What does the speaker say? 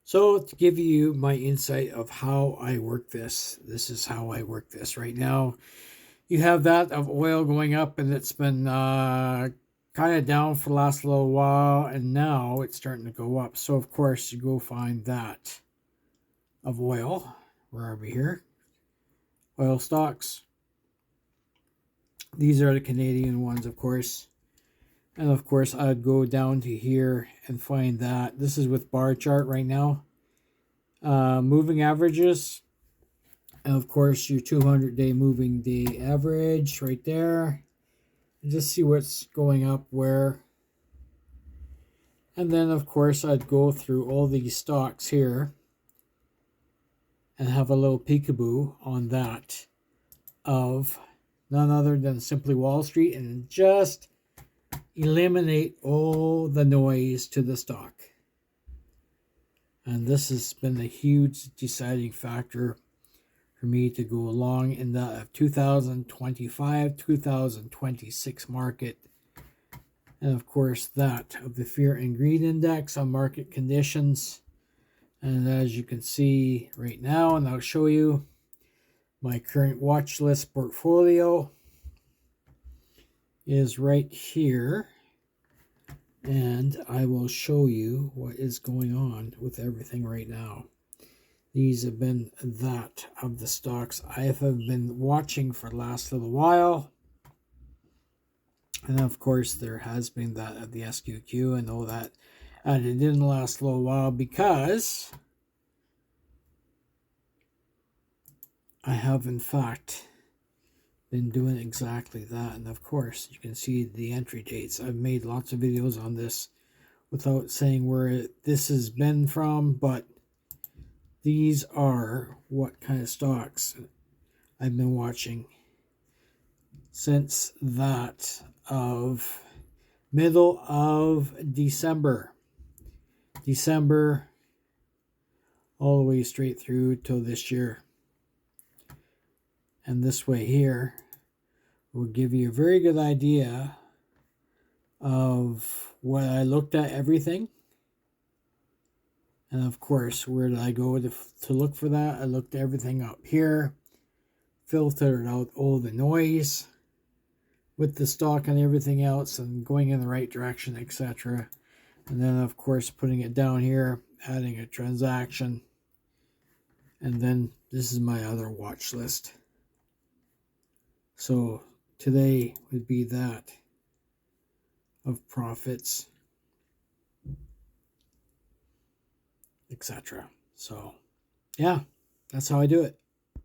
So to give you my insight of how I work this is how I work this right now. You have that of oil going up, and it's been kind of down for the last little while, and now it's starting to go up. So of course you go find that of oil. Where are we here? Oil stocks. These are the Canadian ones, of course. And of course I'd go down to here and find that. This is with bar chart right now. Moving averages. And of course your 200-day moving day average right there. And just see what's going up where. And then of course I'd go through all these stocks here and have a little peekaboo on that of none other than Simply Wall Street, and just eliminate all the noise to the stock. And this has been a huge deciding factor for me to go along in the 2025 2026 market. And of course that of the Fear and Greed Index on market conditions. And as you can see right now, and I'll show you my current watch list portfolio is right here. And I will show you what is going on with everything right now. These have been that of the stocks I have been watching for the last little while. And of course, there has been that of the SQQ and all that. And it didn't last a little while because I have, in fact, been doing exactly that. And of course, you can see the entry dates. I've made lots of videos on this without saying where this has been from, but these are what kind of stocks I've been watching since that of middle of December all the way straight through till this year. And this way here will give you a very good idea of what I looked at everything. And of course, where did I go to look for that? I looked everything up here, filtered out all the noise with the stock and everything else, and going in the right direction, etc. And then of course putting it down here, adding a transaction, and then this is my other watch list. So today would be that of profits, etc. So yeah, that's how I do it.